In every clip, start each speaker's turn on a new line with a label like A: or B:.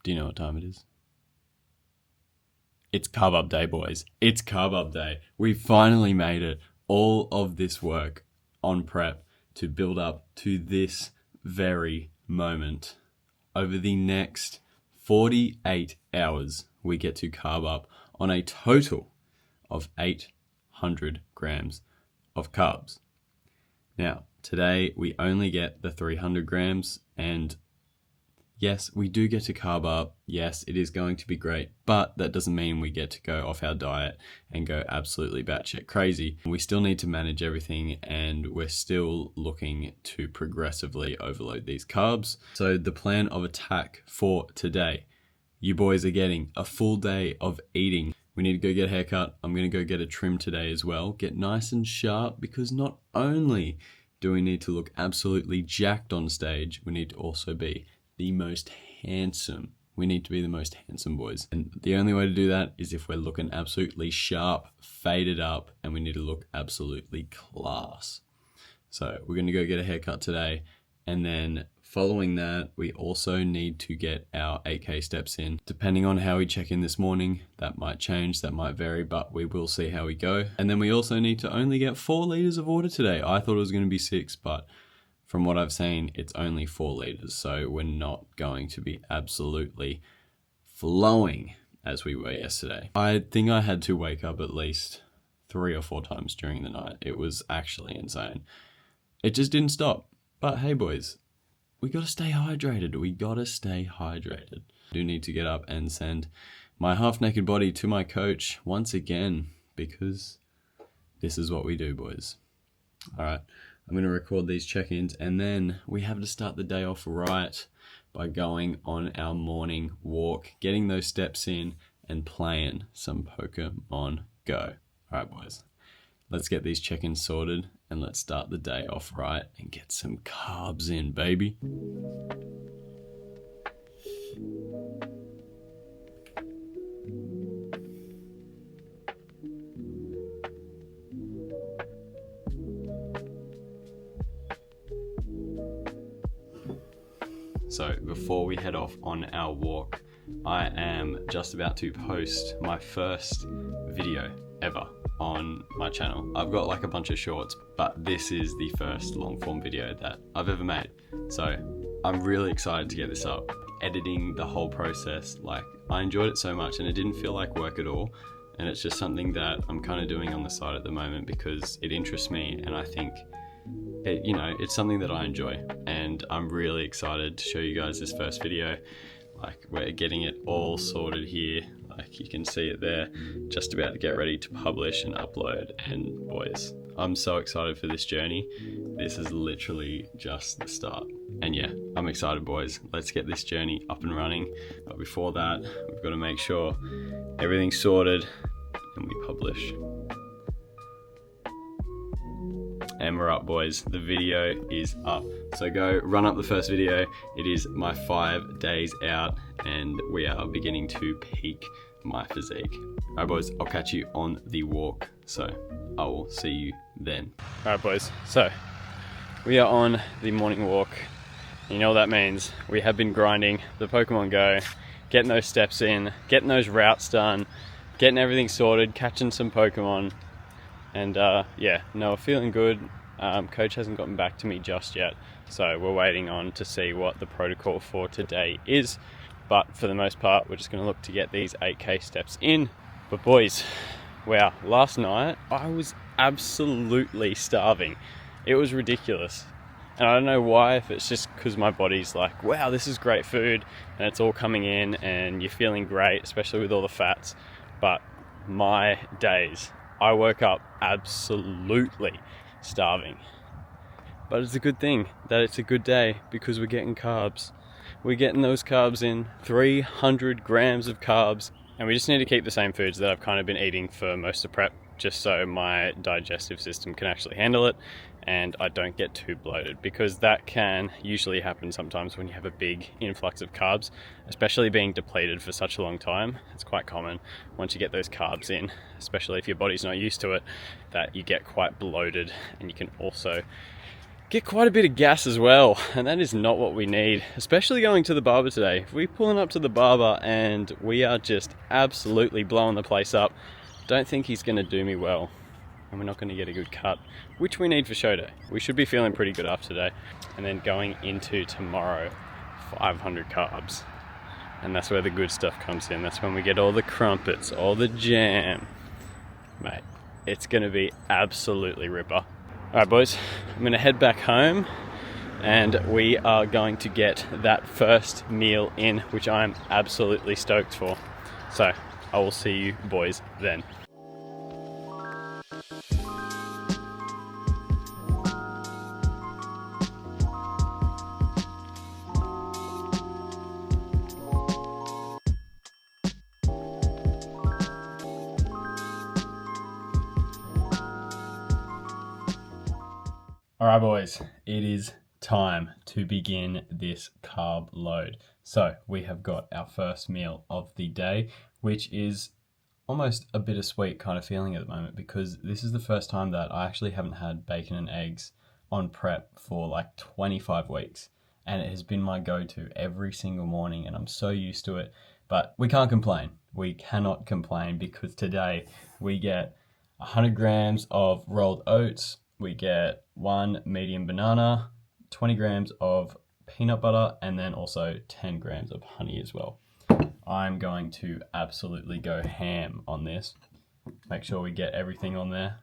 A: Do you know what time it is? It's Carb Up Day, boys. It's Carb Up Day. We finally made it. All of this work on prep to build up to this very moment. Over the next 48 hours, we get to carb up on a total of 800 grams of carbs. Now, today we only get the 300 grams, and yes, we do get to carb up. Yes, it is going to be great, but that doesn't mean we get to go off our diet and go absolutely batshit crazy. We still need to manage everything, and we're still looking to progressively overload these carbs. So the plan of attack for today, you boys are getting a full day of eating. We need to go get a haircut. I'm going to go get a trim today as well. Get nice and sharp, because not only do we need to look absolutely jacked on stage, we need to also be the most handsome. We need to be the most handsome, boys. And the only way to do that is if we're looking absolutely sharp, faded up, and we need to look absolutely class. So we're going to go get a haircut today. And then following that, we also need to get our 8K steps in. Depending on how we check in this morning, that might change, that might vary, but we will see how we go. And then we also need to only get 4 liters of water today. I thought it was going to be 6, but from what I've seen, it's only 4 liters, so we're not going to be absolutely flowing as we were yesterday. I think I had to wake up at least 3 or 4 times during the night. It was actually insane. It just didn't stop. But hey, boys, we got to stay hydrated. We got to stay hydrated. I do need to get up and send my half-naked body to my coach once again, because this is what we do, boys. All right. I'm going to record these check-ins, and then we have to start the day off right by going on our morning walk, getting those steps in, and playing some Pokemon Go. All right, boys, let's get these check-ins sorted, and let's start the day off right and get some carbs in, baby. So before we head off on our walk, I am just about to post my first video ever on my channel. I've got like a bunch of shorts, but this is the first long form video that I've ever made. So I'm really excited to get this up. Editing the whole process, like I enjoyed it so much, and it didn't feel like work at all. And it's just something that I'm kind of doing on the side at the moment because it interests me, and I think it's something that I enjoy, and I'm really excited to show you guys this first video. Like, we're getting it all sorted here. Like, you can see it there, just about to get ready to publish and upload. And boys, I'm so excited for this journey. This is literally just the start. And yeah, I'm excited, boys. Let's get this journey up and running. But before that, we've got to make sure everything's sorted and we publish. And we're up, boys. The video is up. So go run up the first video. It is my 5 days out, and we are beginning to peak my physique. All right, boys, I'll catch you on the walk. So I will see you then. All right, boys. So we are on the morning walk. You know what that means. We have been grinding the Pokemon Go, getting those steps in, getting those routes done, getting everything sorted, catching some Pokemon. And yeah, no, we're feeling good. Coach hasn't gotten back to me just yet, so we're waiting on to see what the protocol for today is. But for the most part, we're just going to look to get these 8K steps in. But boys, wow, last night I was absolutely starving. It was ridiculous. And I don't know why, if it's just because my body's like, wow, this is great food, and it's all coming in and you're feeling great, especially with all the fats. But my days, I woke up absolutely starving. But it's a good thing that it's a good day, because we're getting carbs. We're getting those carbs in, 300 grams of carbs. And we just need to keep the same foods that I've kind of been eating for most of prep, just so my digestive system can actually handle it and I don't get too bloated, because that can usually happen sometimes when you have a big influx of carbs, especially being depleted for such a long time. It's quite common once you get those carbs in, especially if your body's not used to it, that you get quite bloated, and you can also get quite a bit of gas as well, and that is not what we need, especially going to the barber today. If we're pulling up to the barber and we are just absolutely blowing the place up, don't think he's going to do me well, and we're not going to get a good cut, which we need for show day. We should be feeling pretty good after today, and then going into tomorrow, 500 carbs, and that's where the good stuff comes in. That's when we get all the crumpets, all the jam, mate. It's going to be absolutely ripper. Alright boys, I'm going to head back home and we are going to get that first meal in, which I'm absolutely stoked for. So, I will see you boys then. Alright boys, it is time to begin this carb load. So we have got our first meal of the day, which is almost a bittersweet kind of feeling at the moment because this is the first time that I actually haven't had bacon and eggs on prep for like 25 weeks. And it has been my go-to every single morning and I'm so used to it. But we can't complain. We cannot complain because today we get 100 grams of rolled oats, we get 1 medium banana, 20 grams of peanut butter, and then also 10 grams of honey as well. I'm going to absolutely go ham on this. Make sure we get everything on there.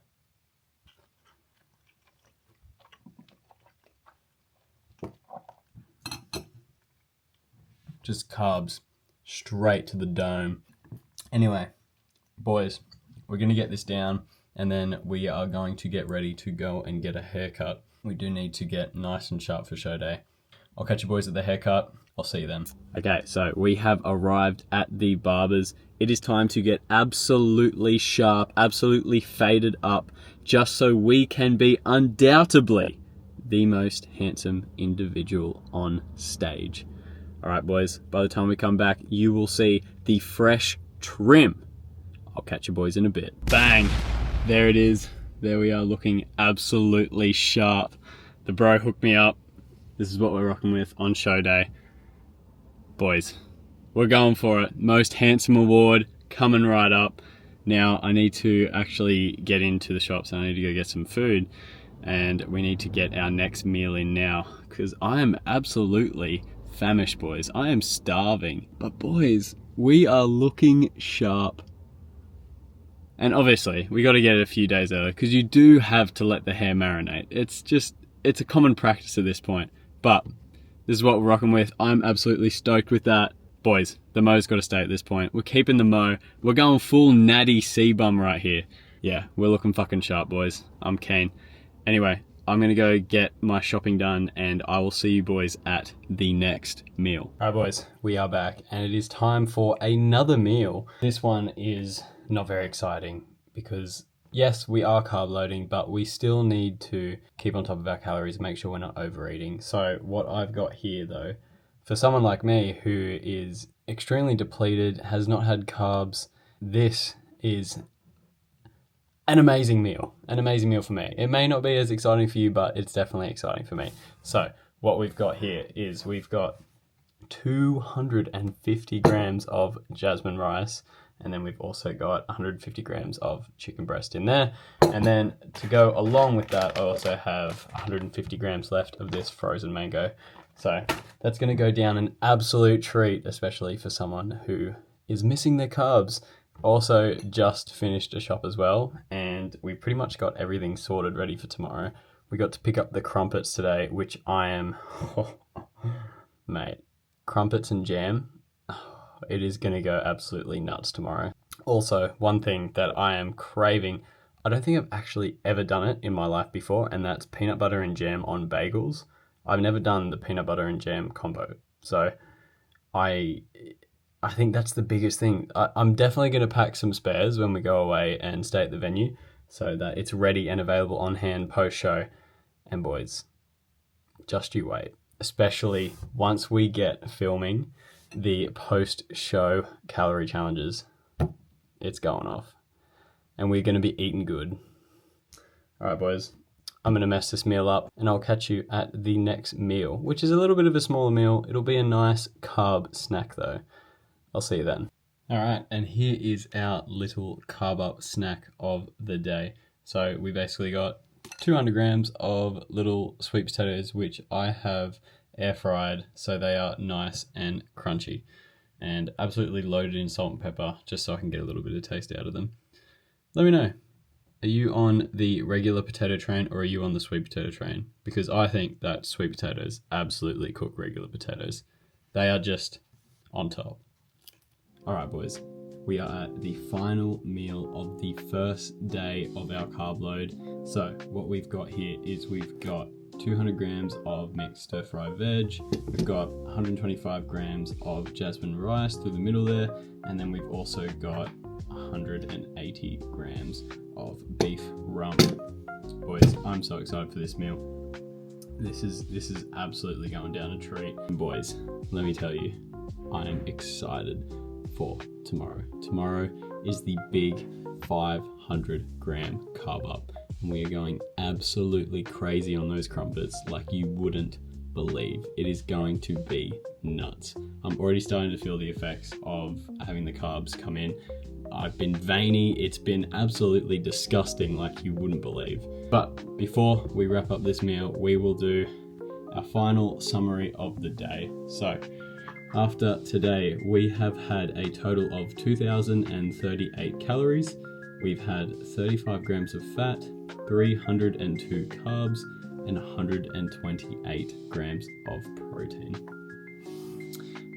A: Just carbs straight to the dome. Anyway, boys, we're going to get this down. And then we are going to get ready to go and get a haircut. We do need to get nice and sharp for show day. I'll catch you boys at the haircut. I'll see you then. Okay, so we have arrived at the barber's. It is time to get absolutely sharp, absolutely faded up, just so we can be undoubtedly the most handsome individual on stage. All right, boys, by the time we come back, you will see the fresh trim. I'll catch you boys in a bit. Bang! There it is. There we are looking absolutely sharp. The bro hooked me up. This is what we're rocking with on show day. Boys, we're going for it. Most handsome award coming right up. Now I need to actually get into the shops. I need to go get some food and we need to get our next meal in now because I am absolutely famished, boys. I am starving. But boys, we are looking sharp. And obviously, we got to get it a few days early because you do have to let the hair marinate. It's a common practice at this point. But this is what we're rocking with. I'm absolutely stoked with that. Boys, the mo's got to stay at this point. We're keeping the mo. We're going full natty C-bum right here. Yeah, we're looking fucking sharp, boys. I'm keen. Anyway, I'm going to go get my shopping done and I will see you boys at the next meal. All right, boys, we are back and it is time for another meal. This one is not very exciting because yes, we are carb loading, but we still need to keep on top of our calories, make sure we're not overeating. So what I've got here though, for someone like me who is extremely depleted, has not had carbs, this is an amazing meal for me. It may not be as exciting for you, but it's definitely exciting for me. So what we've got here is we've got 250 grams of jasmine rice, and then we've also got 150 grams of chicken breast in there. And then to go along with that, I also have 150 grams left of this frozen mango. So that's going to go down an absolute treat, especially for someone who is missing their carbs. Also just finished a shop as well, and we pretty much got everything sorted ready for tomorrow. We got to pick up the crumpets today, which I am, mate, crumpets and jam. It is going to go absolutely nuts tomorrow. Also, one thing that I am craving, I don't think I've actually ever done it in my life before, and that's peanut butter and jam on bagels. I've never done the peanut butter and jam combo. So I think that's the biggest thing. I'm definitely going to pack some spares when we go away and stay at the venue so that it's ready and available on hand post-show. And boys, just you wait. Especially once we get filming the post-show calorie challenges, it's going off. And we're going to be eating good. All right, boys. I'm gonna mess this meal up, and I'll catch you at the next meal, which is a little bit of a smaller meal. It'll be a nice carb snack though. I'll see you then. All right, and here is our little carb up snack of the day. So we basically got 200 grams of little sweet potatoes, which I have air fried, so they are nice and crunchy, and absolutely loaded in salt and pepper, just so I can get a little bit of taste out of them. Let me know, are you on the regular potato train or are you on the sweet potato train? Because I think that sweet potatoes absolutely cook regular potatoes. They are just on top. All right, boys, we are at the final meal of the first day of our carb load. So what we've got here is we've got 200 grams of mixed stir fry veg. We've got 125 grams of jasmine rice through the middle there. And then we've also got 180 grams of beef rump. Boys, I'm so excited for this meal. This is absolutely going down a treat. And boys, let me tell you, I am excited for tomorrow. Tomorrow is the big 500 gram carb up, and we are going absolutely crazy on those crumpets like you wouldn't believe. It is going to be nuts. I'm already starting to feel the effects of having the carbs come in. I've been veiny. It's been absolutely disgusting like you wouldn't believe. But before we wrap up this meal, we will do our final summary of the day. So after today, we have had a total of 2,038 calories. We've had 35 grams of fat, 302 carbs, and 128 grams of protein.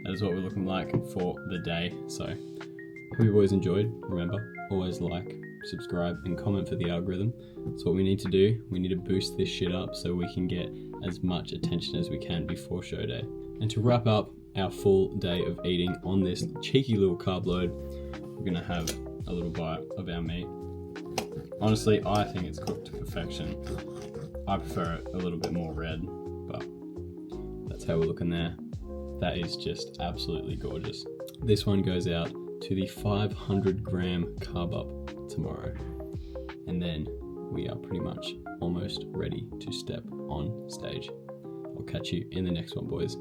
A: That is what we're looking like for the day. So hope you boys enjoyed. Remember, always like, subscribe, and comment for the algorithm. That's what we need to do. We need to boost this shit up so we can get as much attention as we can before show day. And to wrap up our full day of eating on this cheeky little carb load, we're gonna have a little bite of our meat. Honestly, I think it's cooked to perfection. I prefer it a little bit more red, but that's how we're looking there. That is just absolutely gorgeous. This one goes out to the 500 gram carb up tomorrow. And then we are pretty much almost ready to step on stage. I'll catch you in the next one, boys.